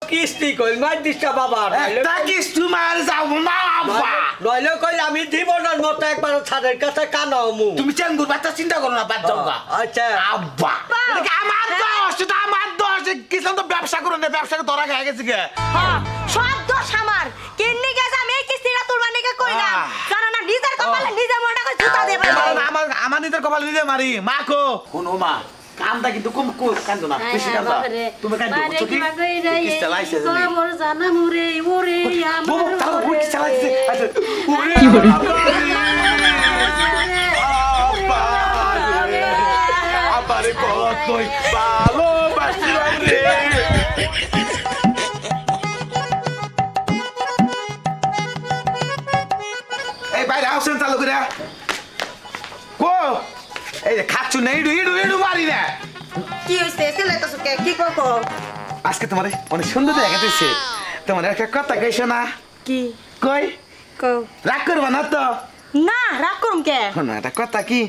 কিস্তি কইল মার দিস্তা বাবা একটা কিস্তি মার যাও না আব্বা নইলে কইল আমি জীবনের মতো একবার ছাদের কাছে কানাও মু তুমি চেঙ্গুর বাচ্চা চিন্তা করো না বাদ যাও গা আচ্ছা আব্বা এটা আমার দোষ এটা আমার দোষ কিসম তো ব্যবসা করে না ব্যবসাকে ধরা খেয়ে গেছে গে হ্যাঁ সব দোষ আমার কিন্নি গেছে আমি এই কিস্তিটা তুলবা নিকে কইলাম জানো না নিজের কপালে নিজে মনটা করে জুতা দেবে আমার নিজের কপালে নিজে মারি মা কো শুনো মা কান্দা কিন্তু কম কো কান্দো না বেশি কান্দা তুমি কান্দো বুঝছো কি কি চালাইছে জানি মোর জানা মুরে ওরে বউ তাও বউ কি চালাইছে আচ্ছা কি বলে আবারে কতই ভালোবাসি রে এই বাইরে আসেন চালু করে কো এই যে খাচ্ছু না ইডু ইডু ইডু মারি না কি হইছে সেলেটা সুকে কি করব আজকে তোমারে অনেক সুন্দর দেখাতেছে তোমার একটা কথা কইছো না কি কই কও রাগ করবা না তো না রাগ করুম কে শোনো একটা কথা কি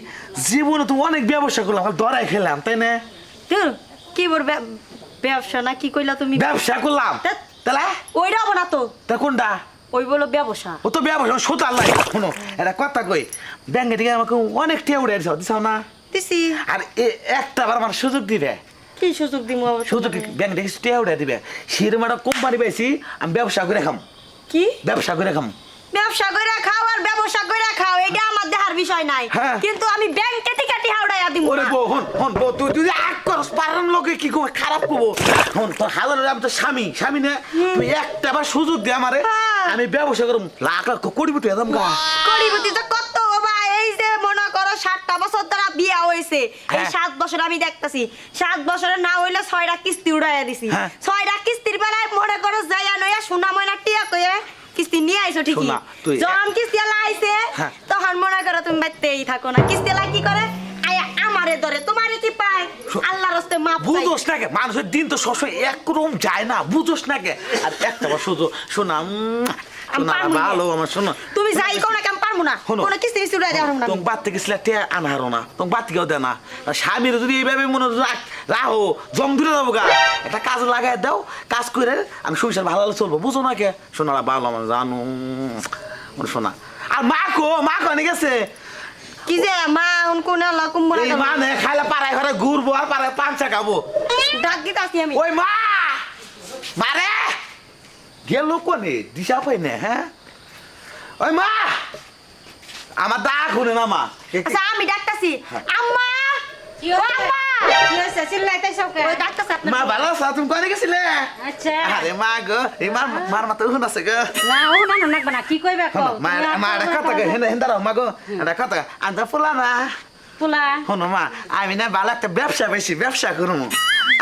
জীবনে তো অনেক ব্যবসা করলাম ধরাই খেলাম তাই না তুই কি বল ব্যবসা না কি কইলা তুমি ব্যবসা করলাম তাহলে ওইটা হবো না তো তা কোনটা ওই বলো ব্যবসা ও তো ব্যবসা সোতার লাই শোনো একটা কথা কই ব্যাংকে থেকে আমাকে অনেক টিয়া উড়ে দিছাও না দিছি আর একটা বার আমার সুযোগ দিবে কি সুযোগ দিমু সুযোগ ব্যাংক থেকে টিয়া উড়ে দিবে সেরকম একটা কোম্পানি পাইছি আমি ব্যবসা করে খাম কি ব্যবসা করে খাম ব্যবসা করে খাও আর ব্যবসা করে খাও এটা আমার দেহার বিষয় নাই হ্যাঁ। কিন্তু আমি ব্যাংকে থেকে টিহা উড়াইয়া দিমু ওরে না। বউ হন হন বউ তুই তুই আগ করস পারান লোকে কি কো খারাপ করবো হন তোর হাজার আমি তো স্বামী না তুই একটা বার সুযোগ দে আমারে হ্যাঁ। আমি ব্যবসা করব লাখ লাখ কোটি কোটি একদম গা কড়িবতি তো কত বাবা এই যে মনে করো 7টা বছর ধরে বিয়া হইছে এই হ্যাঁ। 7 বছর আমি দেখতাছি 7 বছরে না হইলে 6টা কিস্তি উড়াইয়া দিছি হ্যাঁ। 6টা কিস্তির বেলায় মনে করো যাইয়া নয়া সোনা ময়না টিয়া কইয়া কিস্তি নিয়ে আইছো ঠিকই শোনা, তুই- যখন কিস্তি লাইছে হ্যাঁ। তখন মনে করো তুমি বাইতেই থাকো না কিস্তি লাই কি করে আয়া আমারে ধরে তোমারে কি পায় আল্লাহর রাস্তে মাপ চাই বুঝোস না কে মানুষের দিন তো সবসময় একরকম যায় না বুঝোস না কে আর একটা বার শুধু শোনা শোনা পারবো না। ভালো আমার শোনা তুমি যাই কোন না কেন পারমু না শোনো। কোন কিস্তি কিস্তি উড়াই দেওয়া না তোমার বাদ থেকে সিলেটে আনহারো না তোমার বাদ থেকেও দে না আর স্বামীর যদি এইভাবে মনে রাখো জং দূরে যাবো গা একটা কাজ লাগাই দাও কাজ করে আমি সংসার ভালো চলবো বুঝো না কে শোনা ভালো আমার জানো শোনা আর মা কনে গেছে কি যে মা কোন আল্লাহ কুম্বরা এই মানে খাইলে পাড়ায় ঘরে ঘুরবো আর পাড়ায় পাঞ্চা খাবো ডাক দিতাছি আমি ওই মা মারে গেল কোনে দিশা পাই না হ্যাঁ ওই মা আমার দা খুনে না মা আচ্ছা আমি ডাকতাছি আম্মা কি ও হইছে? আম্মা কি হইছে? চিল্লাইতেছো কে? ওই ডাকতাছে আপনার মা ভালো আছো তুমি কোনে গেছিলে আচ্ছা। আরে মা গো এই মার মাথা উহুন আছে গো না, ও না, না, নাকবা না। কি কইবা কও? মা তুমি আর মা কইবা কথা কও। গে হেন্দা মা গো এটা কথা আন্দা ফুলা না পোলা, শোনো মা আমি না ভালো একটা ব্যবসা বেশি ব্যবসা করবো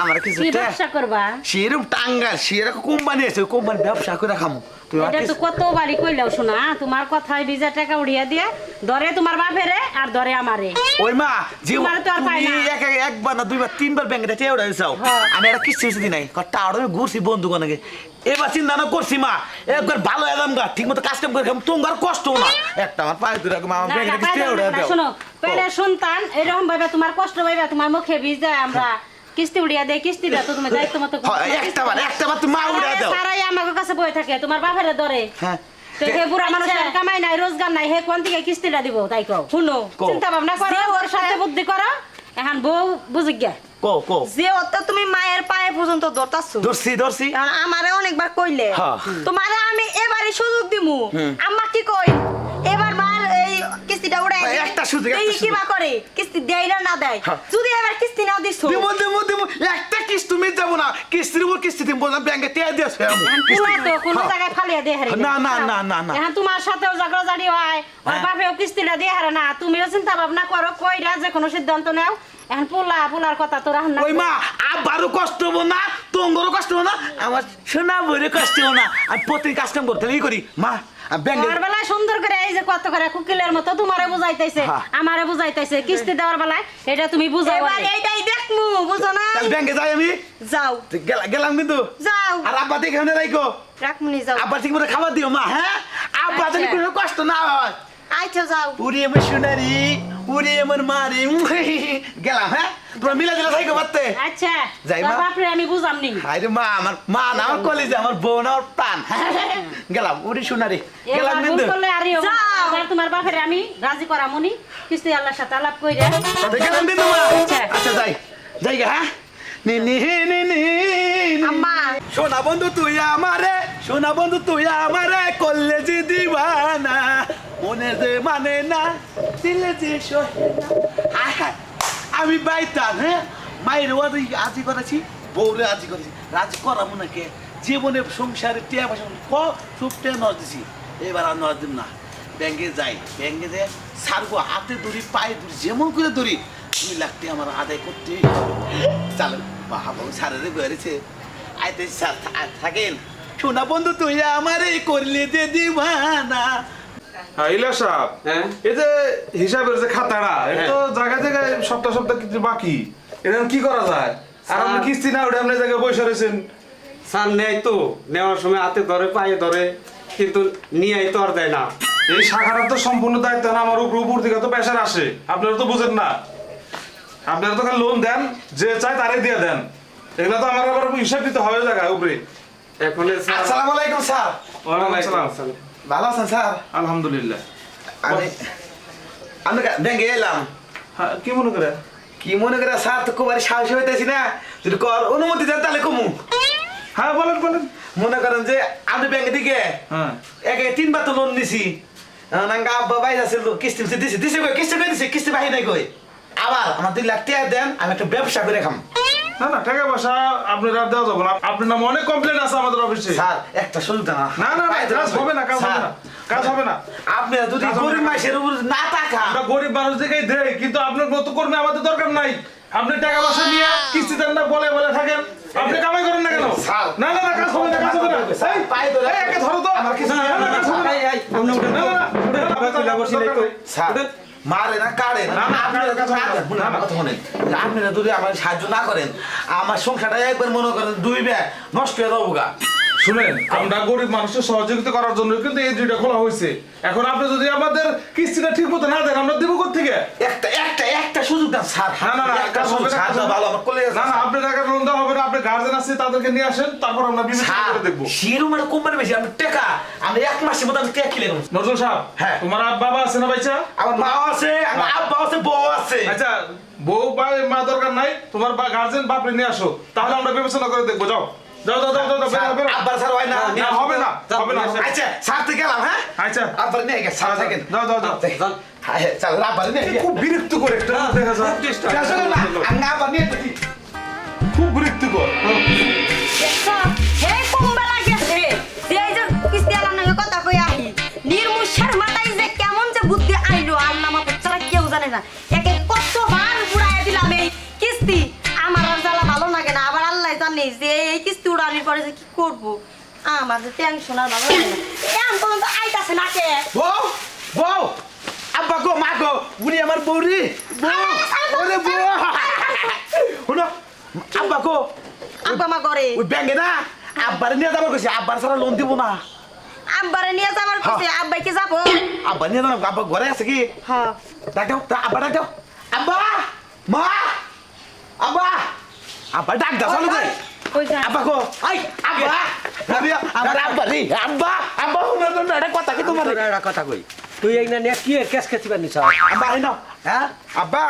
আমার কিছু কি ব্যবসা করবা? সেরকম টাঙ্গাল সেরকম কোম্পানি আছে ওই কোম্পানি ব্যবসা করে খামো তুমি এটা তো কত বাড়ি কইলাও শোনা তোমার কথায় 20,000 টাকা উড়িয়া দিয়ে ধরে তোমার বাপেরে আর ধরে আমারে ওই মা যে তোমার তো আর পাই তুমি না। একবার না দুইবার তিনবার ব্যাংকে টেয়ে উড়াই যাও হ্যাঁ। আমি একটা কিস্তি দিই নাই টাওয়ার আমি ঘুরছি বন্ধু কোনাকে এবার চিন্তা না করছি মা একবার ভালো এলাম গা ঠিক মতো কাজ কাম করে খাম তোমার কষ্ট না একটা আমার পায়ে দূরে মা আমার না, ব্যাংকে না, কিস্তি পাইলাম উড়াই না, দাও শোনো পেটে সন্তান এরকম ভাবে তোমার কষ্ট পাইবা তোমার মুখে বীজ দেয় আমরা কিস্তি উড়িয়া দেয় কিস্তিটা তো তুমি দায়িত্ব মতো একটা বার তুমি মা উড়াই দাও সারাই আমার কাছে বই থাকে তোমার বাপেরে ধরে হ্যাঁ তো হে বুড়া মানুষ আচ্ছা। কামাই নাই রোজগার নাই হে কোন থেকে কিস্তিটা দিব তাই কও শুনো কও। চিন্তা ভাবনা করো ওর সাথে বুদ্ধি করো এখন বউ বুঝি গে কো কো যে অত তুমি মায়ের পায়ে পর্যন্ত ধরতাছো ধরছি কারণ আমারে অনেকবার কইলে হ্যাঁ। তোমারে আমি এবারে সুযোগ দিমু আম্মা কি কই এবার মার এই কিস্তিটা উড়াই দিই। একটা সুযোগ, একটা এই সুযোগ। কিবা করে কিস্তি দেয় না দেয় হ্যাঁ। যদি এবার কিস্তি নাও দিছো দিমু একটা কিস্তি তুমি যাবো না কিস্তির উপর কিস্তি দিম বললাম ব্যাংকে টেয়ে দিয়েছে এখন পুরা তো কোন জায়গায় ফালিয়া দিয়ে হারে না, না, না, না, না। এখন তোমার সাথেও ঝগড়াঝাড়ি হয় আর হ্যাঁ। বাপেও কিস্তিটা দিয়ে হারে না তুমিও চিন্তা ভাবনা করো কইরা যে কোনো সিদ্ধান্ত নাও এখন পোলার কথা তো রান্না ওই মা আবারও কষ্ট হবো না তোমারও কষ্ট হবো না আমার শোনা বইরে কষ্ট হবো না আমি প্রতিদিন কাজ কাম করতে করি মা ব্যাংকে দেওয়ার বেলায় সুন্দর করে এই যে কত করে কুকিলের মতো তোমারে বুঝাইতেছে হ্যাঁ। আমারে বুঝাইতেছে কিস্তি দেওয়ার বেলায় এটা তুমি বুঝাও এবার এইটাই দেখমু বুঝো না তাহলে ব্যাংকে যাই আমি যাও গেলাম কিন্তু যাও আর আব্বা দেখে রাখো রাখমুনি যাও আব্বা ঠিক মতো খাবার দিও মা হ্যাঁ আব্বা আচ্ছা। যদি কোনো কষ্ট না হয় আচ্ছা যাও পুরি আমার সোনারি উড়ি আমার মারি গেলাম হ্যাঁ তোমরা মিলা দিলা থাইকো পারতে আচ্ছা যাই তোর মা। বাপরে আমি বুঝামনি আরে মা আমার মা না আমার কলেজে আমার বোন না আমার প্রাণ গেলাম উড়ি সোনারি গেলাম এবার ভুল বিন্দু করলে আরে যাও। এবার তোমার বাপরে আমি রাজি করামুনি কিস্তি আল্লাহর সাথে আলাপ কইরা গেলাম বিন্দু মা আচ্ছা। আচ্ছা যাই যাই গা হ্যাঁ নি নি নি নি আম্মা সোনা বন্ধু তুই আমারে সোনা বন্ধু তুই আমারে করলে যে দিবানা মনে যে মানে না দিলে যে সহে না হায় হায় আমি বাইতাম হ্যাঁ মায়ের ওয়াদি আজি করেছি বউরে আজি করেছি রাজি করাবো না কে জীবনে সংসারে টিয়া পয়সা সবটা নজ দিছি এবার আর নজ দিব না ব্যাংকে যাই ব্যাংকে যে সারবো হাতে দড়ি পায়ে দড়ি যেমন করে দড়ি 2 লাখ টাকা আমার আদায় করতে চালো বাবা সারে বেড়েছে আইতে স্যার থাকেন সোনা বন্ধু তুই আমারে করলে যে দিবানা হ্যাঁ ইলিয়াস সাহেব হ্যাঁ? এই যে হিসাবের যে খাতাটা এটা তো জায়গায় জায়গায় সপ্তাহ সপ্তাহ কিছু বাকি এটা কি করা যায় আর আপনি কিস্তি না উঠে আপনি জায়গায় বসে রয়েছেন স্যার নেয় তো নেওয়ার সময় হাতে ধরে পায়ে ধরে কিন্তু নিয়ে তো আর দেয় না এই শাখাটা তো সম্পূর্ণ দায়িত্ব না আমার উপর থেকে তো প্রেশার আসে আপনারা তো বুঝেন না আপনারা তো খালি লোন দেন যে চাই তারাই দিয়ে দেন এগুলো তো আমার আবার হিসাব দিতে হবে জায়গায় উপরে এখন স্যার আসসালামু আলাইকুম স্যার ওয়ালাইকুম আসসালাম। ভালো আছেন স্যার আলহামদুলিল্লাহ আমি আমি ব্যাংকে এলাম হ্যাঁ কি মনে করে কি মনে করে স্যার তো খুব আর সাহস হইতেছি না যদি কর অনুমতি দেন তাহলে কমু হ্যাঁ বলেন বলেন মনে করেন যে আমি ব্যাংকে দিকে হ্যাঁ একে 3 বার তো লোন নিছি নাঙ্গা আব্বা বাইরে আছে কিস্তি দিছি দিছি কই কিস্তি কই দিছি কিস্তি বাহি নাই কই আবার আমার 2 লাখ টাকা দেন আমি একটা ব্যবসা করে খাম না না টাকা পয়সা আপনার আর দেওয়া যাবে না আপনার নামে অনেক কমপ্লেন আছে আমাদের অফিসে স্যার একটা সুযোগ দেন না না না কাজ হবে না কাজ হবে না কাজ হবে না আপনি যদি কাজ হবে গরিব না। মানুষের উপর না টাকা আমরা গরিব মানুষ দেখেই দেই কিন্তু আপনার মতো কর্মী আমাদের দরকার নাই আপনি টাকা পয়সা নিয়ে কিস্তি দেন না বলে বলে থাকেন আপনি কামাই করেন না কেন স্যার। না না না কাজ হবে না কাজ হবে না এই, পায়ে ধরে এই, একে ধরো তো আমার কিছু না, না, না, কাজ হবে না। আপনি উঠেন না, না, না, স্যার মারে না কাড়ে না না, না, আপনারা কাজ হবে না। শুনুন, আমার কথা শুনেন আপনারা যদি আমার সাহায্য না করেন আমার সংসারটা একবার মনে করেন 2 ব্যাগ নষ্ট হয়ে যাবো গা শুনেন আমরা গরিব মানুষের সহযোগিতা করার জন্য কিন্তু এই দুইটা খোলা হয়েছে এখন আপনি যদি আমাদের কিস্তিটা ঠিক মতো না দেন আমরা দিব কোত্থেকে একটা সুযোগ দেন স্যার না না না একটা কাজ সুযোগ হবে না, স্যার কাজ হবে না। ভালো আমার কলেজ না না আপনি টাকা লোন দেওয়া হবে না আপনি গার্জেন আছে তাদেরকে নিয়ে আসেন তারপর আমরা বিবেচনা করে দেখবো শিরু মানে কোম্পানি বেশি আমি টাকা আমি 1 মাসের মধ্যে আমি টাকা কিনে নেব নজরুল সাহেব হ্যাঁ। তোমার বাবা আছে না ভাইচা আমার মা আছে আমার আব্বা আছে বউ আছে আচ্ছা বউ বা মা দরকার নাই তোমার গার্জেন বাপরে নিয়ে আসো তাহলে আমরা বিবেচনা করে দেখবো যাও যাও যাও যাও যাও বেরো, বেরো। আব্বা স্যার হয় না না হবে না হবে না আচ্ছা স্যার থেকে গেলাম হ্যাঁ আচ্ছা আব্বা নিয়ে গেছে স্যার থাকেন যাও যাও যাও হ্যাঁ চল আব্বা নিয়ে গেছে খুব বিরক্ত করে একটা দেখা যায় আসলে না আমি আব্বা নিয়ে যেতে খুব বিরক্তিকর দেখছো হে কুম্বালা গেছে যে এই যে কিস্তি আলার নামে কথা কই আহি নির্মুষের মাথায় যে কেমন যে বুদ্ধি আইলো আল্লাহ মা ছাড়া কেউ জানে না একে কতবার উড়াইয়া দিলাম এই কিস্তি আমার আর জ্বালা ভালো লাগে না আবার আল্লাহ জানে যে এই কিস্তি উড়ানির পরে যে কি করব আমার যে টেনশন আর ভালো লাগে না এমন পর্যন্ত আইতাছে না কে বউ বউ আব্বা গো মা গো উনি আমার বউরি বউ ওরে বউ শুনো আব্বা গো আব্বা মা করে ওই ব্যাংকে না আব্বারে নিয়ে যাবার কইছে আব্বার সারা লোন দিব না আব্বারে নিয়ে যাবার কইছে আব্বাই কি যাবো আব্বা নিয়ে যাবো আব্বা ঘরে আছে কি হ্যাঁ ডাক দাও আব্বা ডাক দাও আব্বা মা আব্বা আব্বা ডাক দাও চলো যাই কই যা আব্বা গো আই আব্বা আমার আব্বা রে আব্বা আব্বা শুনো না এটা কথা কি তোমার একটা কথা কই তুই এই না নিয়ে কি কেস খেতে পারনি স্যার আব্বা আই নাও হ্যাঁ আব্বা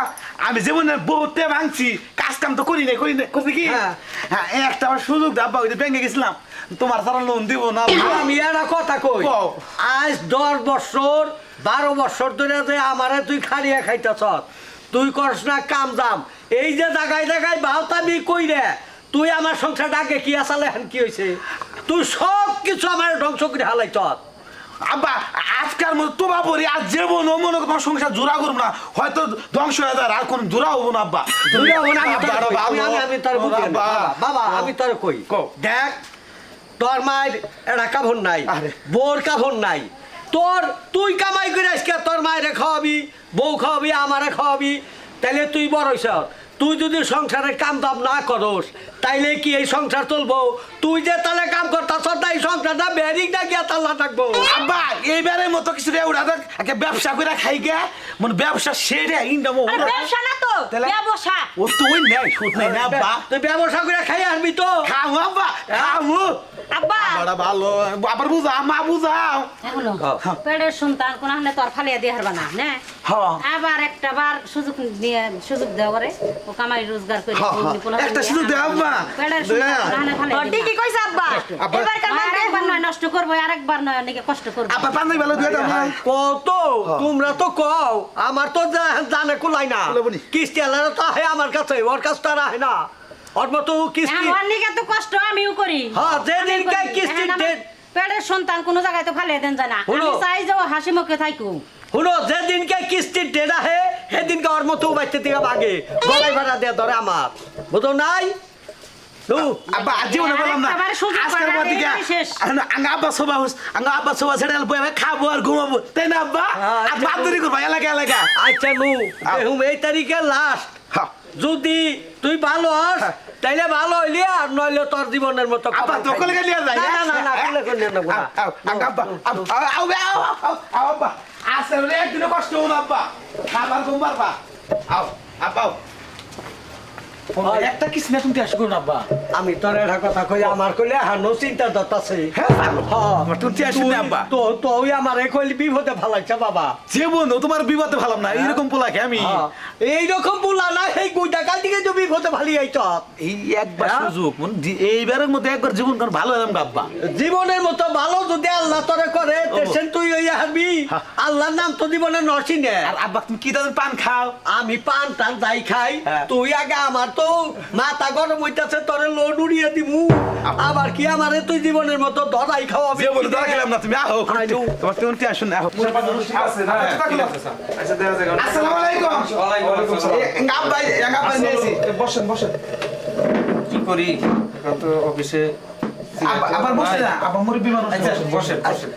আমি যেমন বহুতে ভাঙছি কাজ কাম তো করি নাই করছি কি হ্যাঁ। হ্যাঁ এই একটা আমার সুযোগ দে আব্বা ওই যে ব্যাংকে গেছিলাম তোমার সারা লোন দিব না আমি একটা কথা কই কও। আজ 10 বছর 12 বছর ধরে যে আমারে তুই খাড়িয়া খাইতেছ তুই করস না কাম দাম এই যে জায়গায় জায়গায় বাহতামি কই রে তুই আমার সংসারটা আগে কি আসালে এখন কি হয়েছে তুই সব কিছু আমার ধ্বংস করে হালাইছ আব্বা আজকাল মতো তোমার পরি আজ জীবন ও মনে তোমার সংসার জোড়া করবো না হয়তো ধ্বংস হয়ে যায় আর কোন জোড়া হবো না আব্বা আমি তোর বাবা আমি তোর কই কও। দেখ তোর মায়ের একটা কাভন নাই আরে। বোর কাভন নাই তুই কামাই করে আজকে তোর মায়ের খাওয়াবি বউ খাওয়াবি আমারে খাওয়াবি তাহলে তুই বড় হইছ তুই যদি সংসারে কাম দাম না করস তাইলে কি এই সংসার চলবো? তুই যে তাহলে কাম করতাছ না এই সংসারটা বেরিং না গিয়া তাল্লা থাকবো। আব্বা এইবারের মতো কিছু রে ওরা দেখ একটা ব্যবসা করে খাই গে মানে ব্যবসা সেরে ইনকাম আরে ব্যবসা না তো তাহলে? ব্যবসা। ও তো ওই নেই সুদ নেই না আব্বা তুই ব্যবসা করে খাই আসবি তো? খাও আব্বা খাও আব্বা বড় ভালো আবার বুঝাও মা বুঝাও এগুলো হ্যাঁ। পেটের সন্তান কোন হালে তোর ফালিয়া দিয়ে হারবা না না হ্যাঁ আবার একটা বার সুযোগ দেওয়া করে ও কামাই রোজগার করে হ্যাঁ, হ্যাঁ। পোলা একটা সুযোগ দে আব্বা। পেটের সন্তান কোন হালে ফালিয়া তোর ঠিকই কইছ আব্বা। আব্বা। এবার কার আরেকবার নয় নষ্ট করবো আরেকবার নয় অনেকে কষ্ট করবো আব্বা পান্দাই ভালো দিয়ে দাও না কত তোমরা তো কও আমার তো জানে কুলাই না বলে বলি। কিস্তি আলাদা তো আহে আমার কাছে, ওর কাছে তো আর আহে না। ওর মতো কিস্তি অনেকে তো কষ্ট আমিও করি হ্যাঁ, যেদিন আমিও করি। কার কিস্তি এখন আমার দেন। পেটের সন্তান কোনো জায়গায় তো ফালিয়ে দেন যায় না হলো। আমি চাই যে ও হাসি মুখে থাকু শুনো, যেদিনকে কিস্তির ডেট আহে সেদিনকে ওর মতো বাচ্চা থেকে ভাগে গলায় ভাড়া দেওয়া ধরে আমার বুঝো নাই। আব্বা আজি মনে বললাম না একবারে সুযোগ আজকের পাওয়া পর থেকে এই শেষ। আঙ্গা আব্বা সোবা হুস আঙ্গা আব্বা সোবা ছেড়ে বইবে খাবো আর ঘুমাবো তাই না আব্বা হ্যাঁ, আর বাদুরি করবা এলাকা এলাকা আচ্ছা দেখুম এই তারিখে লাস্ট হ্যাঁ। যদি তুই ভালো হস তাইলে ভালো হইলি আর নইলে তোর জীবনের মতো আব্বা তো কোলে গেলিয়া যায় না না না কোলে কোলে নেব না আঙ্গা আব্বা আও আব্বা আসলে একদিন কষ্ট হলো না আব্বা খাবার ঘুমবার বা আও আব্বা একটা কিছু না তুমি আসো না আব্বা আমি তোর একটা কথা কই আমার কইলে হানো চিন্তা দতাছে হ্যাঁ আমার তুমি আসো না আব্বা তো তুই আমার কইলি বিপদে ফেলাইছ বাবা। যে বন্ধু তোমার বিবাদে ভালাম না এইরকম পোলাকে আমি এইরকম বলা না সেই গুইটা কাল থেকে তো বিপদে ফালি আইছ। এই একবার সুযোগ এইবারের মধ্যে একবার জীবন কারণ ভালো হলাম আব্বা জীবনের মতো ভালো যদি আল্লাহ তোরে করে তেছেন তুই ওই হাবি আল্লাহর নাম তো জীবনে নরসি নে। আর আব্বা তুমি কি তাদের পান খাও আমি পান টান যাই খাই হ্যাঁ। তুই আগে আমার তো মাথা গরম হইতাছে তোরে লোড উড়িয়ে দিমু আবার কি আমারে তুই জীবনের মতো ধরাই খাওয়াবি। যে বলে দরকার খেলাম না তুমি আহো আইলো। তোমার তুমি আসুন না ঠিক আছে না ঠিক আছে স্যার আচ্ছা দেখা যাক আসসালামু আলাইকুম ওয়ালাইকুম আসসালাম আব্বা আব্বা নিয়েছি বসেন বসেন কি করি এখন তো অফিসে আবার বসে না আবার মুরব্বি মানুষ আচ্ছা বসেন বসেন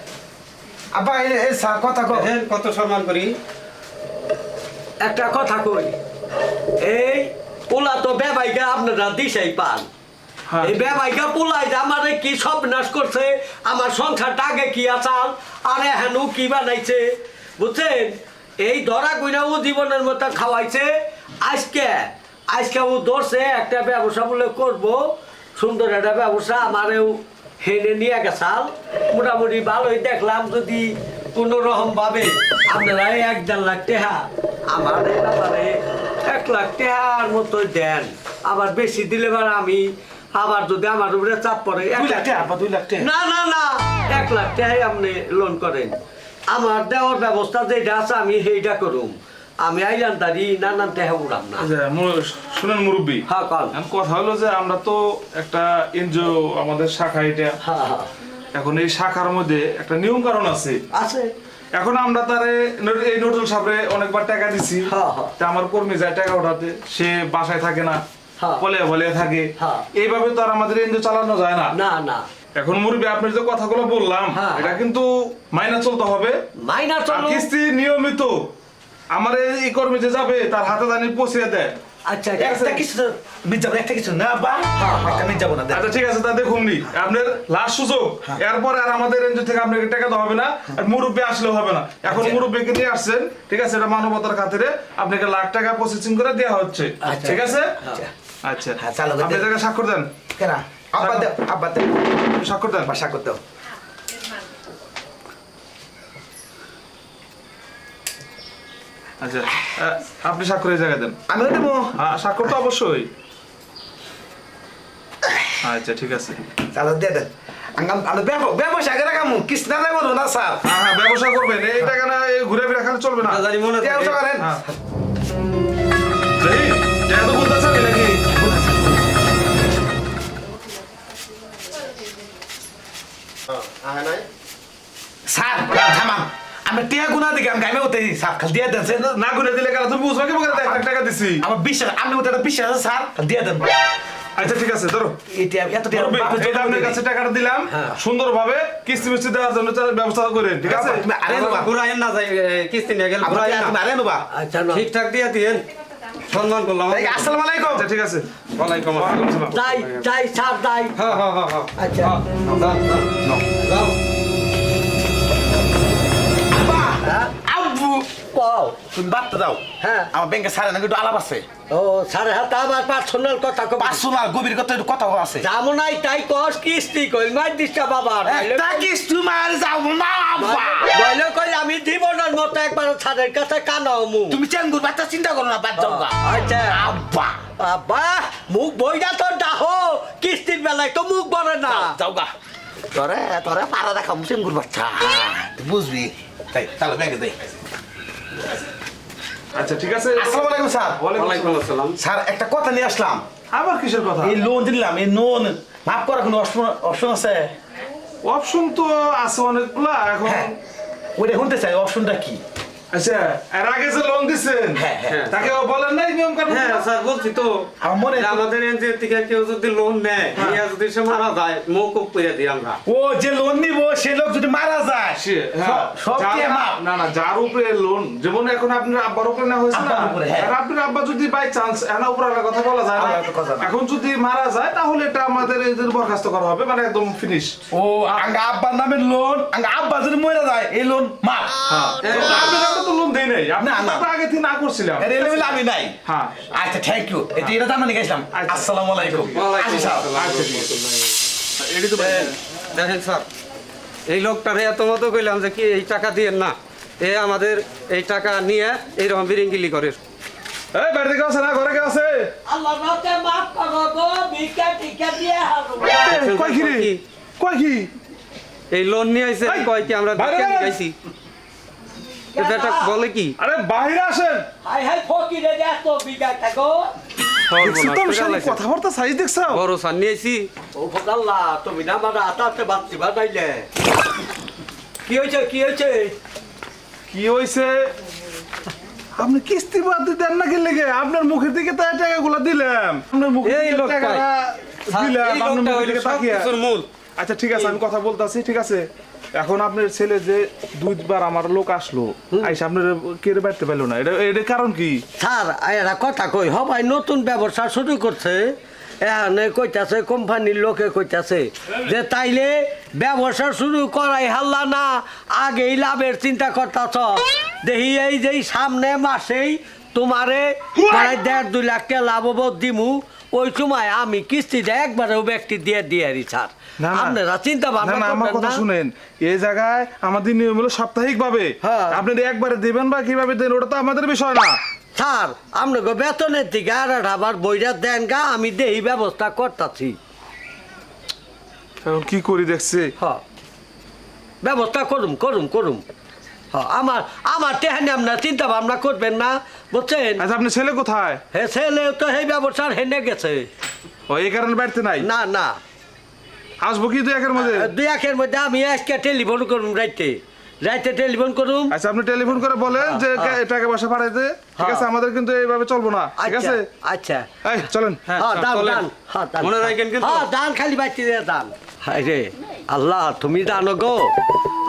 আব্বা এই স্যার কথা কো কত সম্মান করি একটা কথা কই, এই পোলা তো বেবাইকা আপনারা দিশাই পান। হ্যাঁ। এই বেবাইকা পোলাই যে আমারে কি সব নাশ করছে, আমার সংসারটা আগে কি আচাল আরে হেনু কি বানাইছে বুঝছেন। এই ধরা কইরা ও জীবনের মতো খাওয়াইছে। আজকে ও ধরছে একটা ব্যবসা বলে করবো, সুন্দর একটা ব্যবসা আমারেও হেনে নিয়ে গেছাল। মোটামুটি ভালোই দেখলাম, যদি কোনো রকম ভাবে আপনারা 1-1.5 লাখ টাকা আমারে 1 লাখ টাকার মতো দেন। আবার বেশি দিলে আমি আবার যদি আমার উপরে চাপ পড়ে 2 লাখ টাকা আব্বা 2 লাখ টাকা না না না 1 লাখ টাকাই আপনি লোন করেন। আমার দেওয়ার ব্যবস্থা যেটা আছে আমি সেইটা করুম। আমি আইলাম তারি নানান টাকা উড়াম না। শুনেন মুরব্বী হ্যাঁ কল। এখন কথা হলো যে আমরা তো একটা এনজিও আমাদের শাখা এটা হ্যাঁ হ্যাঁ এখন এই শাখার মধ্যে একটা নিয়ম কারণ আছে আছে। এখন আমরা তারে এই নোটল সাপরে অনেকবার টাকা দিছি হ্যাঁ, হ্যাঁ। তা আমার কর্মী যায় টাকা ওঠাতে, সে বাসায় থাকে না, হ্যাঁ। বলে থাকে। হ্যাঁ। এইভাবে তো আর আমাদের এনজিও চালানো যায় না। না না এখন মুরব্বী আপনি যে কথাগুলো বললাম হ্যাঁ। এটা কিন্তু মাইনা চলতে হবে। মাইনা আর চলো। কিস্তি নিয়মিত আমার এই কর্মী যে যাবে তার হাতে জানি পৌঁছে দেয়। আচ্ছা একটা কিছু মিজাব একটা কিছু না আব্বা একটা মিজাব না আচ্ছা ঠিক আছে, তা দেখুন নি আপনার লাস্ট সুযোগ। এরপরে আর আমাদের এনজিও থেকে আপনাকে টাকা দেওয়া হবে না, আর মুরব্বী আসলেও হবে না। এখন মুরব্বীকে নিয়ে আসছেন, ঠিক আছে, এটা মানবতার খাতিরে আপনাকে লাখ টাকা প্রসেসিং করে দেওয়া হচ্ছে, ঠিক আছে? আচ্ছা হ্যাঁ, চালু করে আপনি দেন। জায়গায় স্বাক্ষর দেন, কেন আব্বা দে স্বাক্ষর দেন। বাসা করতে আচ্ছা আপনি স্বাক্ষর এই জায়গায় দেন। আমি দেবো হ্যাঁ স্বাক্ষর তো অবশ্যই। আচ্ছা ঠিক আছে, চালু দিয়ে দেন আমি ব্যবসা করে কামু কৃষ্ণা দেবো না স্যার হ্যাঁ হ্যাঁ ব্যবসা করবেন, এই টাকা না এই ঘুরে ফিরে খালি চলবে না। ব্যবসা করেন হ্যাঁ দেখি, টাকা তো বলতেছেন নাকি? স্যার থামান আমি টিয়া গুনা দিকে আমি গাইমে উঠে স্যার খালি দিয়ে দেন স্যার। না ঘুরে দিলে কেন তুমি বুঝবে কি বলে 1 লাখ টাকা দিছি। আমার বিশ্বাস আমি ওটা বিশ্বাস আছে স্যার খালি দিয়ে দেন আচ্ছা ঠিক আছে, ধরো এটা এত টিয়া এটা আপনার কাছে টাকাটা দিলাম, সুন্দরভাবে কিস্তি মিস্তি দেওয়ার জন্য ব্যবস্থা করেন, ঠিক আছে? তুমি আরে নেবা ঘুরাইন না যাই কিস্তি নিয়ে গেল তুমি আরে নেবা আচ্ছা না। ঠিকঠাক দিয়ে দিয়েন সম্মান করলাম আসসালামু আলাইকুম। আচ্ছা ঠিক আছে ওয়ালাইকুম আসসালাম যাই যাই স্যার যাই হ্যাঁ হ্যাঁ হ্যাঁ হ্যাঁ আচ্ছা যাও হ্যাঁ আব্বু কও তুমি বার্তা দাও। হ্যাঁ আমার ব্যাংকে স্যারের নাকি একটু আলাপ আছে। ও স্যার হাতে আমার পার্সোনাল কথা কব পার্সোনাল গভীর কথা একটু কথা আছে। যাবো নাই তাই কস কিস্তি কই মার দিস্তা বাবা একটা কিস্তি মার যাও না আব্বা। বলে কই আমি জীবনের মতো একবার ছাদের কাছে কানাও মু তুমি চেঙ্গুর বাচ্চা চিন্তা করো না, বাদ যাও গা। আচ্ছা আব্বা আব্বা মুখ বইটা তো ডাহো কিস্তির বেলায় তো মুখ বলে না যাও গা। তোরে তোরে পারা দেখা চেঙ্গুর বাচ্চা বুঝবি। তাই তাহলে ব্যাংকে দেই। আচ্ছা ঠিক আছে আসসালামু আলাইকুম স্যার। ওয়ালাইকুম আসসালাম স্যার একটা কথা নিয়ে আসলাম। আবার কিসের কথা এই লোন দিলাম, এই লোন মাফ করার কোনো অপশন আছে? অপশন তো আছে অনেকগুলা এখন হ্যাঁ ওইটা শুনতে চাই, অপশনটা কি? আচ্ছা এর আগে যে লোন দিছেন হ্যাঁ, হ্যাঁ। তাকে বলেন নাই নিয়ম কানুন হ্যাঁ স্যার বলছি তো আমার মনে যে আমাদের এনজিও থেকে কেউ যদি লোন নেয় ইয়া যদি সে মারা যায় মৌকুব করে দিই আমরা ও যে লোন নিব সে লোক যদি মারা যায় হ্যাঁ, সব যার- কি মাপ? না না যার উপরে লোন যেমন এখন আপনার আব্বার উপরে না হয়েছে না আব্বার উপরে, হ্যাঁ। আর আপনার আব্বা যদি বাই চান্স এনা উপরে আলাদা কথা বলা যায় না আলাদা কথা না। এখন যদি মারা যায় তাহলে এটা আমাদের এদের বরখাস্ত করা হবে মানে একদম ফিনিশ ও আঙ্গা আব্বার নামে লোন, আঙ্গা আব্বা যদি মরে যায় এই লোন মাপ। আপনার আমরা তো লোন দেই নাই আপনি না, না। আগে থেকে না করছিলাম এর লেভেলে আমি নাই। হ্যাঁ আচ্ছা থ্যাংক ইউ। এটা জানা গেছিলাম। আচ্ছা। আসসালামু আলাইকুম। ওয়ালাইকুম আসি স্যার। আসসালাম আচ্ছা, ঠিক আছে। এটি তো দেখেন স্যার এই লোকটারে এত মতো কইলাম যে কি এই টাকা দিয়েন না এ আমাদের এই টাকা নিয়ে এইরকম বিরিঙ্গিলি করে এই বাড়িতে কেউ আছে না ঘরে কেউ আছে আল্লাহ রাতে মাফ করো গো ভিক্ষা টিকা দিয়ে হারো কয় কি রে কয় কি এই লোন নিয়ে আইছে এই, কয় কি আমরা বাইরে ভিক্ষা বাইরে। নিয়েছি এটা বলে কি আরে বাইরে আসেন হাই হাই ফকিরে দে তো বিঘা থাকো দেখছি তো আমি কথাবার্তা সাইজ দেখছো বড় সার নিয়েছি ও ফকাল্লা তুমি না আমার আতাতে বাচ্চি বানাইলে কি হয়েছে কি হয়েছে কি হইছে আপনি কিস্তি বাদ দেন না কি লেগে আপনার মুখের দিকে তো টাকাগুলো দিলাম আপনার মুখের এই দিকে লোকটাই। টাকাটা দিলাম এই আপনার লোকটা মুখের হইলো দিকে সব তাকিয়ে কিছুর মূল আচ্ছা ঠিক আছে আমি কথা বলতাছি ঠিক আছে এখন আপনার ছেলে যে দুইবার আমার লোক আসলো আইসা আপনার কেড়ে বাড়তে পারলো না এটা এটার কারণ কি স্যার এরা কথা কই হবাই নতুন ব্যবসা শুরু করছে এখানে কইতাছে কোম্পানির লোকে কইতাছে যে তাইলে ব্যবসা শুরু করাই হাল্লা না আগেই লাভের চিন্তা করতাছ দেখি এই যে সামনে মাসেই তোমারে প্রায় 1.5-2 লাখ টাকা লাভবোধ দিমু ওই সময় আমি কিস্তিটা একবারেও ব্যক্তি দিয়ে দিয়ারি স্যার না, না। আপনারা চিন্তা না ভাবনা না আমার করবেন কথা না শুনেন এই জায়গায় আমাদের নিয়ম হলো সাপ্তাহিক ভাবে হ্যাঁ। আপনি একবারে দিবেন বা কিভাবে দেন ওটা তো আমাদের বিষয় না স্যার আপনাকে বেতনের থেকে আর আবার বইটা দেন গা আমি দেই ব্যবস্থা করতাছি এখন কি করি দেখছি হ্যাঁ ব্যবস্থা করুম করুম করুম হ্যাঁ আমার আমার তেহানি আপনার চিন্তা ভাবনা করবেন না বুঝছেন আচ্ছা আপনার ছেলে কোথায় হে ছেলে তো সেই ব্যবসার হেনে গেছে ও এই কারণে বাড়তে নাই না না আসবো কি দুই একের মধ্যে 2 একের মধ্যে আমি আজকে টেলিফোন করুম রাইতে রাইতে টেলিফোন করুম আচ্ছা আপনি টেলিফোন করে বলেন যে টাকা পয়সা পাঠাইতে ঠিক আছে আমাদের কিন্তু এইভাবে চলবো না ঠিক আচ্ছা আছে আচ্ছা এই চলেন হ্যাঁ হ্যাঁ দান চলেন। দান হ্যাঁ দান মনে রাখেন কিন্তু হ্যাঁ দান খালি বাইতে দিয়ে দান হায় রে আল্লাহ তুমি জানো গো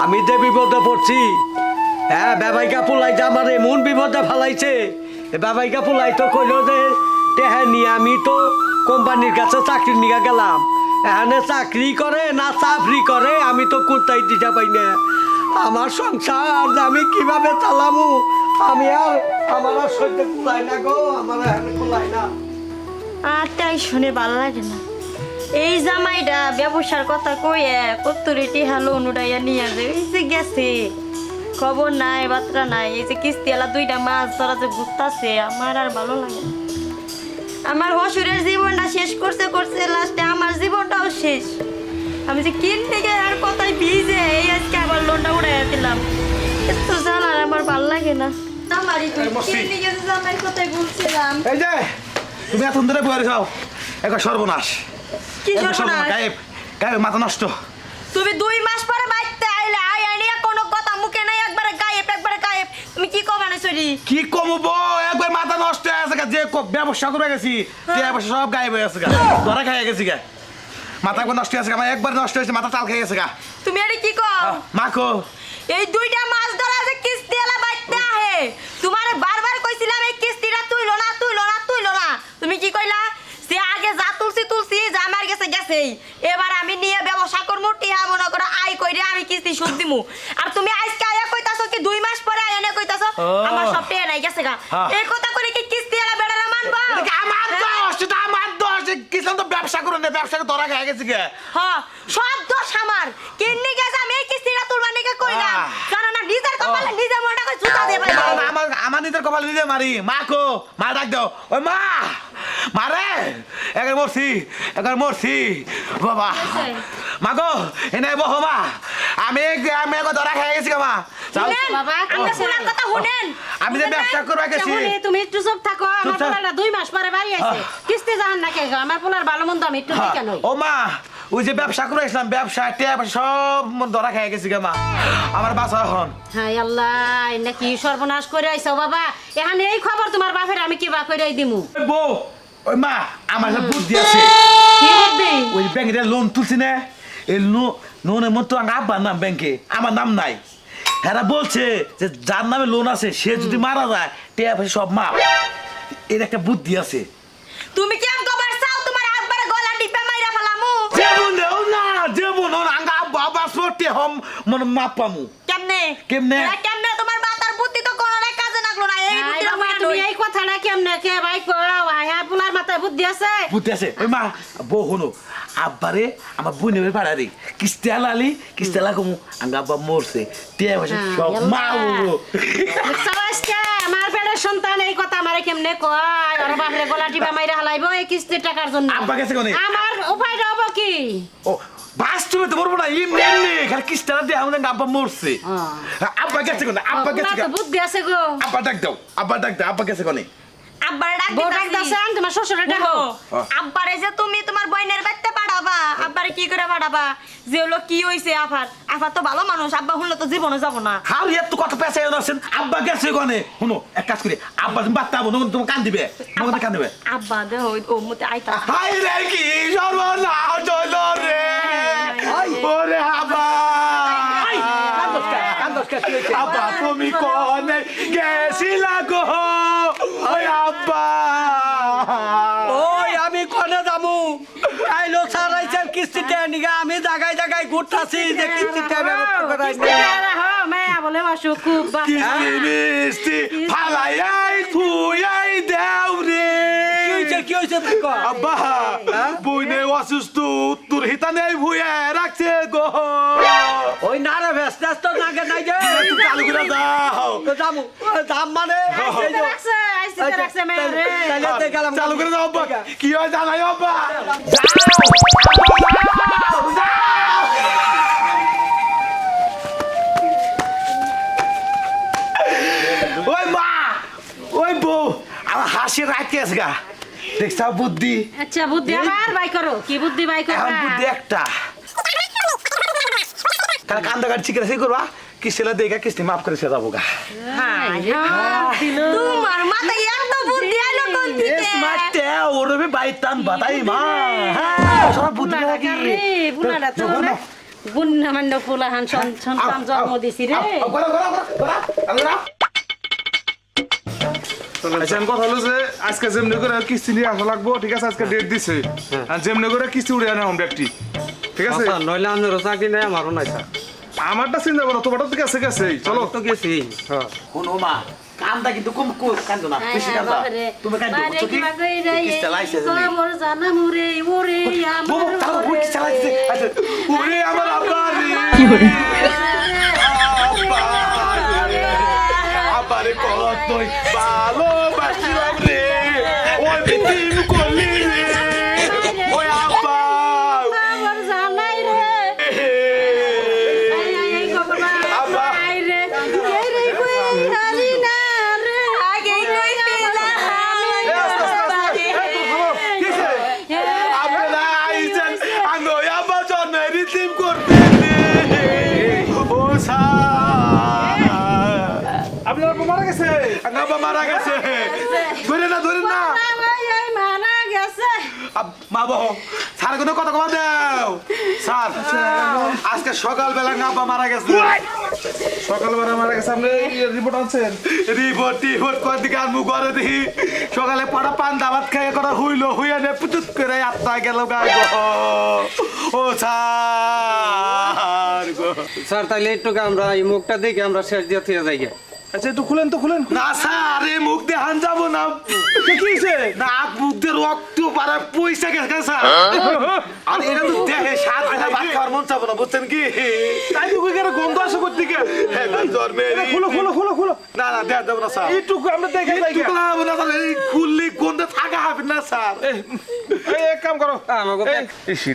আমি যে বিপদে পড়ছি হ্যাঁ বাবাইকা পুলাই যে আমার এমন বিপদে ফেলাইছে বাবাইকা পুলাই তো কইলো যে তেহা নিয়ে আমি তো কোম্পানির কাছে চাকরি নিয়ে গেলাম এখানে চাকরি করে না চাকরি করে আমি তো কোথায় দিতে পাই না আমার সংসার যে আমি কিভাবে চালামু আমি আর আমার আর সহ্য কুলাই না গো আমার এখানে কুলাই না আর তাই শুনে ভালো লাগে না এই জামাইটা ব্যবসার কথা কইয়ে কত্তরিটি হ্যালো অনুডাইয়া নিয়ে যে এই যে গেছে খবর নাই বাত্রা নাই এই যে কিস্তিওয়ালা 2টা মাছ ধরা যে ঘুরতাছে আমার আর ভালো লাগে না। আমার হসুরের জীবনটা শেষ করতে করতে লাস্টে আমার জীবনটাও শেষ আমি যে কিনতে গিয়ে আর কথাই ভিজে এই আজকে আবার লোনটা উড়াইয়া দিলাম এত জ্বালা আর আমার ভালো লাগে না আমারই তো কিনতে গেছে জামাইয়ের কথাই বলছিলাম এই যে তুমি এত ধরে বয়ে যাও একবার সর্বনাশ কি একবার সর্বনাশ? গায়েব গায়েব মাথা নষ্ট। তুমি 2 মাস পরে বাইতে আইলে আই আইনিয়া কোনো কথা মুখে নাই একবারে গায়েব তুমি কি কবা না সরি কি কমবো একবার মাথা নষ্ট হয়ে আছে গা, যে ব্যবসা করে গেছি যে ব্যবসা সব গায়েব হয়ে গেছে গা, ধরা খাইয়া গেছি গা, মাথা একবার নষ্ট হয়ে গেছে গা, আমার একবার নষ্ট হয়েছে মাথা চাল খেয়ে গেছে গা। তুমি আরে কি কও মাখো এই 2টা মাছ ধরা যে কিস্তিওয়ালা বাইতে আহে তোমারে বারবার কইছিলাম এই কিস্তিটা তুইলো না গেছেই এবার আমি নিয়ে ব্যবসা করবো টিহা মনে করো আই কইরে আমি কিস্তি সুদ দিমু আর তুমি আজকে আয়া কইতাছো কি 2 মাস পরে আয়া নে কইতাছো আমার সব টিহা নাই গেছে গা এই কথা করে কি কিস্তি এলা বেড়ারা মানবা এটা আমার দোষ, এটা আমার দোষ। কিসলাম তো ব্যবসা করে না, ব্যবসা ধরা খেয়ে গেছি গে। হ্যাঁ সব দোষ আমার কিন্নি গেছে আমি এই কিস্তিটা তুলবা নিকে কইলাম জানো না নিজের কপালে নিজে মনে করে জুতা দিয়ে না, না, আমার নিজের কপালে নিজে মারি। মা কো, মা ডাক দাও। ওই মা, মারে একবার মরছি বাবা। মা গো, এনে বহো মা। আমি ধরা খেয়ে গেছি গো মা। চল। বাবা, আমরা শোনার কথা শুনেন আমি যে ব্যবসা করবা গেছি। তুমি একটু চুপ থাকো, আমার চুপ থাক। পোলাটা 2 মাস পরে বাড়ি আইছে, কিস্তি জাহান না কে গো, আমার পোলার ভালো মন্দ আমি একটু দেখে নই। ও মা, ওই যে ব্যবসা করে আসলাম, ব্যবসা ট্যাপ সব ধরা খেয়ে গেছি গো মা। আমার বাসা এখন হাই আল্লাহ, এটা কি সর্বনাশ করে আইছো বাবা। এখানে এই খবর তোমার বাপের আমি কি বা কইরা দিমু? ওই বউ, ওই মা, আমার একটা বুদ্ধি আছে। কি বুদ্ধি? ওই ব্যাংকে লোন তুলছি না, এই লোনের মতো আব্বার নাম ব্যাংকে, আমার নাম নাই। এরা বলছে যে যার নামে লোন আছে সে যদি মারা যায় ট্যাপ সব মাপ। এর একটা বুদ্ধি আছে। তুমি কি আম কবার চাও তোমার আব্বার গলা টিপে মাইরা ফেলামু যেমন দেও না, যেমন আঙ্গা আব্বা আবার সত্যি হম মনে মাপ পামু। কেমনে কেমনে? কেমনে তোমার বাতার বুদ্ধি তো কোনোটাই কাজে লাগলো না এই হাই বুদ্ধি বাবা, তুমি এই কথাটা কেমনে কে ভাই কও? হ্যাঁ, পোলার মাথায় বুদ্ধি আছে। বুদ্ধি আছে। ওই মা, বউ হনো আব্বারে আমার বোনের পাড়ারে কিস্তি আলালি, কিস্তি আলাকমু আঙ্গা আব্বা মরছে ট্যাপ সব মা বলবো। দেখছো আজকে আমার পেটের সন্তান এই কথা আমারে কেমনে কয়? ওর বাপরে গলা টিপা মাইরা হালাইবো এই কিস্তির টাকার জন্য। আব্বা গেছে কোনে? আমার উপায়টা হবো কি? ও বাস্তবে তো মরবো না, এমনি খালি কিস্তাটা দিয়ে আমাদের আব্বা মরছে। আব্বা গেছে কোনে? আব্বা গেছে তোমার তো বুদ্ধি আছে গো। আব্বা ডাক দাও, আব্বা ডাক দাও। আব্বা গেছে কোনে? আব্বার ডাক বউ ডাক দিতাছি দাও, তোমার শ্বশুরে ডাকো। আব্বারে যে তুমি তোমার বইনের বাড়িতে পাঠাবা আব্বারে কি করে পাঠাবা যে হলো কি হইছে আফার তো ভালো মানুষ আব্বা শুনলে তো জীবনে যাব না হাউ এত কথা পেছাই আছেন। আব্বা গেছে কোনে? শুনো এক কাজ করি, আব্বা তুমি বাচ্চা বলো, তুমি কান দিবে, তোমাকে কান দিবে। আব্বা দেহ ও মতে আইতা হাই রে কি সর্বনাশ হইলো রে। ওরে আব্বা, আব্বা তুমি কোনে গেছিলা গো? ওই আব্বা, ওই আমি কোনে যামু? আইলো সারাইছেন কিস্তিটা নিগা, আমি জায়গায় জায়গায় ঘুরতাছি যে কিস্তিটা ব্যবস্থা করাই কিস্তি দেওয়ার হো, মেয়া বলে অসুখ খুব বাসা। কিস্তি মিষ্টি ফালাইয়াই থুয়াই দেও রে। কি হইছে তুই কর? আব্বা, বইনে অসুস্থ, তোর হিতা নেই ভুয়ে রাখছে গো। ওই না রে ভেস্তাস তো নাগে নাই যে তুই চালু করে দাও। তো যামু দাম মানে এই যে- আইসিতে রাখছে মেয়া রে। তাইলে তো গেলাম। চালু করে দাও আব্বা। কি হয় জানাই আব্বা? ওই মা, ওই বউ, আমার হাসি রাখতে আছে গা। দেখছা বুদ্ধি? আচ্ছা বুদ্ধি আবার বাই করো, কি বুদ্ধি বাই করো? এখন বুদ্ধি একটা। কাল কান্দা কাট চিকেন সেই করবা, কিস্তিলা দেখা কিস্তি মাফ করে সে যাবো গা। তোমার মাথায় এত বুদ্ধি আইলো কোন থেকে স্মার্টে ওরবে বাইতান বাতাই মা। হ্যাঁ, সব বুদ্ধি নাকি? বুনাটা তো না বুন্না মান্ড ফুলাহান সন্তান জন্ম দিছি রে। আচ্ছা কথা হলো যে আজকে যেমনি করে কিস্তি নিয়ে আসা লাগবো, ঠিক আছে? আজকে ডেট দিছে, আর যেমনি করে কিস্তি উড়ে আনে আমরা একটি, ঠিক আছে? আচ্ছা, নইলে আপনারও চাকরি নাই, আমারও নাই স্যার। আমারটা চিন্তা করো, তোমারটা তো গেছে গেছেই, চলো। আমি তো গেছি। হ্যাঁ। শোনো মা, কান্দা কিন্তু কম কান্দো না, বেশি কান্দা। তুমি কান্দো, চোখে কিস্তি লাইছে জানি। মোর জানা মুরে ওরে বউ, তাও আমার বউ কিস্তি লাইছে। আচ্ছা, ওরে আমার আব্বা রে। আব্বারে কতই ভালোবাসিলাম রে, ওই বিতিম করলি রে। ওই আব্বা, আমার জানাই রে। এই খবরটা আব্বা। আই রে। এই রে কই হারি না রে। আগে কইছিলা আপনারা আইছেন, আঙ্গো আব্বা জন্মের রিসিভ করতেন রে। ও স্যার, আপনার মারা গেছে? আঙ্গো আব্বা মারা গেছে। ধরে না, ধরে না। এই মারা গেছে। মা বাবা, স্যার কোনো কথা কমা দাও। স্যার, আজকে সকালবেলা আব্বা মারা গেছে। সকালবেলা মারা গেছে আপনি রিপোর্ট আনছেন? রিপোর্ট কোন দিকে আনবো করে দেখি সকালে পড়া পান দাবাত খেয়ে করা হইয়া নে পুতুত করে আত্মা গেল গা ও স্যার গো স্যার তাইলে একটু আমরা এই মুখটা দেখে আমরা শেষ দিয়ে থেকে যাই গে। আচ্ছা একটু খুলেন তো খুলেন। না স্যার এই মুখ দিয়ে হান যাবো না কি হয়েছে? না মুখ দিয়ে রক্ত পারা পয়সা গেছে স্যার আর এটা তো দেখে সাত বেলা ভাত খাওয়ার মন চাবো না বুঝছেন কি তাই তো কই করে গন্ধ আসে কোথা থেকে? জন্মে খুলো। না দেবো না স্যার এইটুকু আমরা দেখে যাই গে। খুললে গন্ধে থাকা হবে না স্যার এই এক কাম করো আমাকে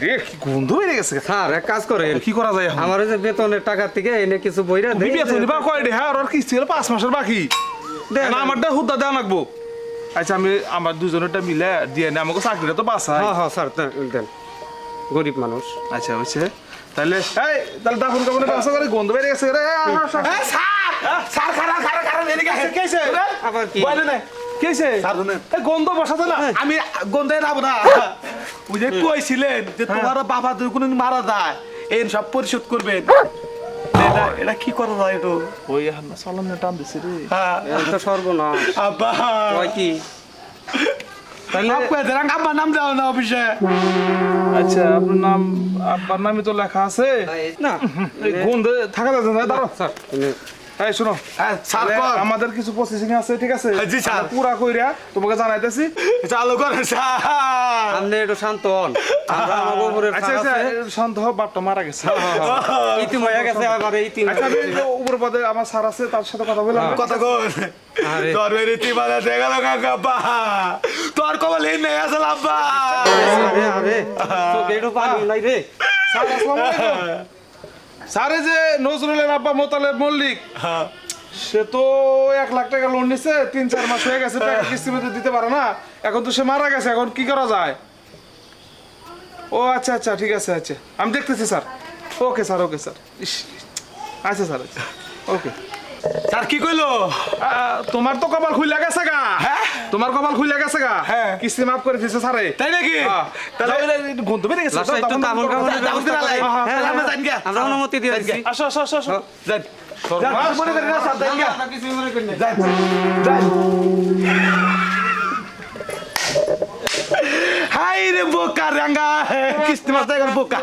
রে কি গন্ধ বেরিয়ে গেছে। স্যার এক কাজ করে কি করা যায় এখন? আমার ওই যে বেতনের টাকা থেকে এনে কিছু বইরা দেই বেতন দিবা কয় রে? হ্যাঁ আর কিস্তি হলো 5 মাসের বাকি। দেন। না আমারটা হুদ্দা দেওয়া লাগবো। আচ্ছা আমি আমার দুজনেরটা মিলে দিয়ে নে, আমাকে চাকরিটা তো বাঁচাই। হ্যাঁ স্যার দেন গরিব মানুষ। আচ্ছা হচ্ছে তাহলে এই তাহলে দাফন কাপড়ের ব্যবস্থা করে গন্ধ বেরিয়ে গেছে রে। স্যার খারাপ এদিকে আসেন। কেছে আবার কি বলে না কেছে স্যার শুনেন এই গন্ধ বসাতে না। আমি গন্ধে যাবো না ওই যে কইছিলেন যে তোমার বাবা যদি কোনো মারা যায় এই সব পরিশোধ করবেন এটা কি করা যায় একটু ওই হান্না সালামনে টান দিছে রে। হ্যাঁ এই তো সর্বনাশ আব্বা কয় কি তাহলে আপনাদের আব্বার নাম দেওয়া না অফিসে আচ্ছা আপনার নাম আব্বার নামে তো লেখা আছে। না এই গন্ধ থাকা যাচ্ছে না। দাঁড়াও স্যার এই শুনো হ্যাঁ স্যার কর আমাদের কিছু প্রসেসিং আছে ঠিক আছে? জি, স্যার। আমরা পুরা কইরা তোমাকে জানাইতেছি। চালু করেন স্যার আপনি একটু শান্ত হন আমরা আমার উপরে আচ্ছা আচ্ছা শান্ত হও, বাপটা মারা গেছে। ইতিম হয়ে গেছে আমার ইতিম আচ্ছা আমি এই যে উপর পদে আমার স্যার আছে তার সাথে কথা বললাম। কথা কর আরে। তোর রীতি বাজা দেখালো কাকা আব্বা তোর কবল এই নেই আসল আব্বা আরে চোখে একটু পানি নাই রে স্যার আসসালামু আলাইকুম। স্যার এই যে নজরুলের আব্বা মোতালেব মল্লিক সে তো 1 লাখ টাকা লোন নিছে, 3-4 মাস হয়ে গেছে টাকা কিস্তি মতো দিতে পারে না। এখন তো সে মারা গেছে, এখন কি করা যায়? ও আচ্ছা আচ্ছা ঠিক আছে আচ্ছা আমি দেখতেছি স্যার। ওকে স্যার ইস, আচ্ছা স্যার আচ্ছা ওকে। স্যার কি কইলো তোমার তো কপাল খুইলা গেছে গা। হ্যাঁ? তোমার কপাল খুইলা গেছে গা। হ্যাঁ। কিস্তি মাফ করে দিছে স্যারে। তাই নাকি হ্যাঁ। তাহলে একটু গন্ধ বেরিয়ে গেছে। লাস্টে একটু কামড় কামড় দাউদ দিলা লাই। হ্যাঁ, তাহলে আমরা যাই গিয়া। আমরা অনুমতি দিয়ে দিচ্ছি আসো যাই যাই, মনে করি না স্যার যাই গিয়া। কিছু মনে করেন না যাই যাই হাই রে বোকা রাঙ্গা কিস্তি মাস্টার এখন বোকা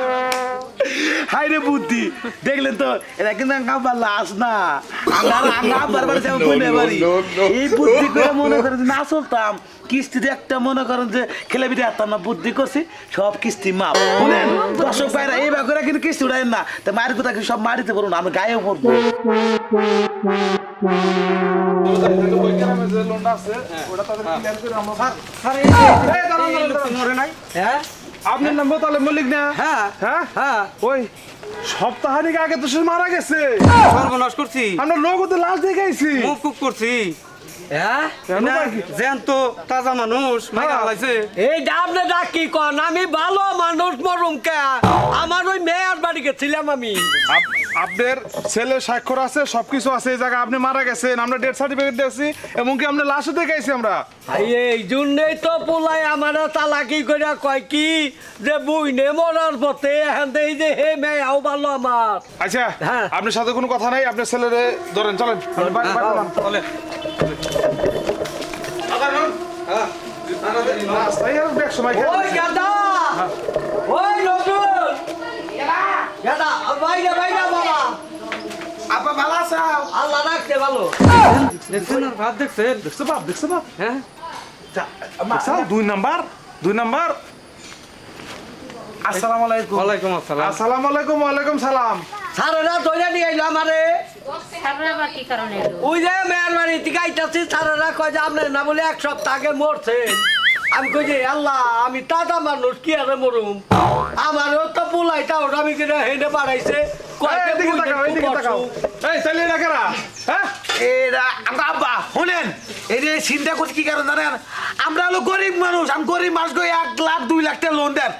হাই রে বুদ্ধি দেখলেন তো এটা কিন্তু আঙ্গা লাশ না আঙ্গা বারবার যেমন কইনে বাড়ি এই বুদ্ধি করে মনে করেন যে না চলতাম কিস্তিতে একটা মনে করেন যে খেলে বিটে আসতাম না বুদ্ধি করছি সব কিস্তি মাপ শুনেন দর্শক ভাইরা এই ব্যাপারে কিন্তু কিস্তি উঠাইন না তা মায়ের কথা কি সব মারিতে পারবো না আমি গায়েও পড়বো ওই গ্রামে যে লোনটা আছে ওটা তাদের ক্লিয়ার করে আমরা স্যার এই দাঁড়ান, দাঁড়ান, দাঁড়ান। মরে নাই হ্যাঁ আপনার নাম তাহলে মল্লিক না? হ্যাঁ হ্যাঁ হ্যাঁ ওই সপ্তাহানিক আগে তো সে মারা গেছে। সর্বনাশ করছি আমরা নগদে লাশ দেখাইছি। মুখ কুক করছি হ্যাঁ কেন না, ভাই? জ্যান্ত তাজা মানুষ মারা লাইছে এই ডাবলে ডাক কি কন আমি ভালো মানুষ মরুম কে আমার ওই মেয়ের বাড়ি গেছিলাম আমি আপনার ছেলে স্বাক্ষর আছে সবকিছু আছে এই জায়গায় আপনি মারা গেছেন আমরা ডেথ সার্টিফিকেট দিয়েছি এমনকি আমরা লাশও দেখাইছি আমরা। ভাই এই জন্যই তো পোলাই আমার চালাকি করে কয় কি যে বুইনে মরার পথে এখন এই যে হে মেয়াও ভালো আমার আচ্ছা হ্যাঁ। আপনার সাথে কোনো কথা নাই আপনার ছেলেরে ধরেন চলেন চলে রাস্তায় আর ব্যাগ সময় ওই গাদা ওই নজরুল গাদা বাইরে বাইরে বাবা আপা ভালো আছো আল্লাহ রাখতে ভালো দেখছেন আর ভাত দেখছেন দেখছো বাপ হ্যাঁ দেখছো দুই নাম্বার আসসালামু আলাইকুম ওয়ালাইকুম আসসালাম আসসালামু আলাইকুম ওয়ালাইকুম সালাম। সারেরা ধরে নিয়ে আইলো আমারে সাররা বা কি কারণে এলো? ওই যে মেয়ের বাড়ি থেকে আইতাছি সারেরা কয় যে আপনার না বলে 1 সপ্তাহ আগে মরছেন আমি কই যে আল্লাহ আমি টাটা মানুষ কি আরে মরুম আমারও তো পুলাইটা ওটা আমি কিনা হেঁটে বাড়াইছে এইদিকে তাকাও এইদিকে তাকাও এই ছেলে না কেরা হ্যাঁ এরা আমরা আব্বা শুনেন এই যে চিন্তা করছি কি কারণ জানেন আমরা হলো গরিব মানুষ আমি গরিব মানুষ 1 লাখ 2 লাখ টাকা লোন দেন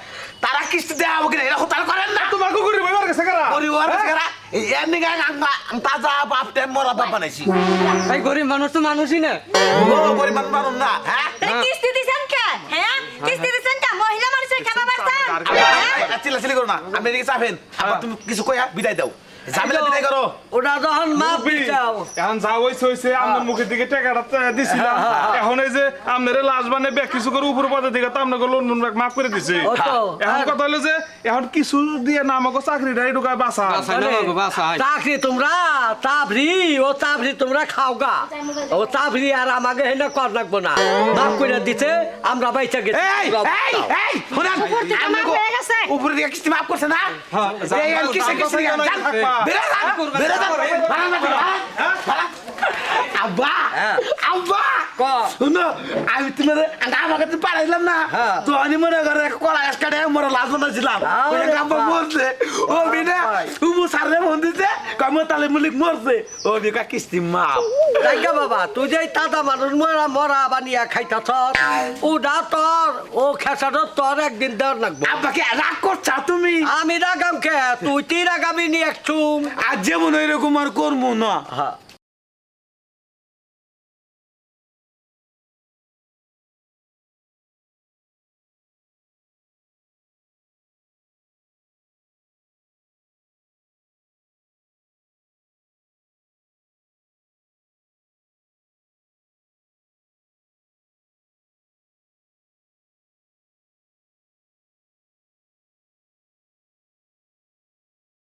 তারা কিস্তি দেওয়া হবে কিনা এরকম তারা করেন না তোমার কুকুরি ব্যবহার গেছে কেরা পরিবার কারা এর নিকে তাজা বাপ টেন মরা বাপ বানাইছি ভাই গরিব মানুষ তো মানুষই না বড় পরিমাণ মানুষ না হ্যাঁ কিস্তি দিছেন কে হ্যাঁ কিস্তি দিছেন কে মহিলা মানুষের খাবার পাচ্ছেন চিল্লাচিল্লি করো না আপনি এদিকে চাপেন আবার তুমি কিছু কইয়া বিদায় দাও ঝামেলা বিদায় করো। ওটা যখন মাপ দিছাও এখন যা হইছে আপনার মুখের দিকে টাকাটা দিছিলাম এখন এই যে আপনার লাশ বানে ব্যাগ কিছু করে উপর পদের দিকে তো আপনাকে লোন মাফ করে দিছে ও তো, এখন কথা হলো যে এখন কিছু দিয়ে না আমাকে চাকরিটাই ঢুকায় বাসা বাসায় না বাবু, বাসায়। চাকরি তোমরা চাবরি ও চাবরি তোমরা খাও গা ও চাবরি আর আমাকে হেনা কর লাগবো না মাফ করে দিতে আমরা বাইচা গেছি এই এই এই শুনুন থেকে মাপ আমাকে হয়ে গেছে। উপরে দিয়ে কিস্তি মাফ করছে না হ্যাঁ, এই যান, কিসে যান, কিস্তি যান, যান যান, যান। বেরে যান বেরে যান আব্বা আব্বা ক শুনো আমি তোমাদের আমাকে তো পারাইলাম না হ্যাঁ। তো আমি মনে করে কলা গাছ কাটে মরে লাভ বানাইছিলাম আরে আব্বা বাবা। মরছে ও বিনা ভাই। তুমি সারে মন দিতে কমে তালে মুলিক মরছে ও বিকা কিস্তি মাপ জায়গা বাবা তুই যে তাজা মানুষ মরা মরা বানিয়া খাইতাছ ওটা তোর ও খেসাটা তোর একদিন দেওয়ার লাগবো আব্বাকে রাগ করছা তুমি আমি রাগাম কে তুই তুই রাগাবি নি একচুম আর যেমন এরকম আর করবো না হ্যাঁ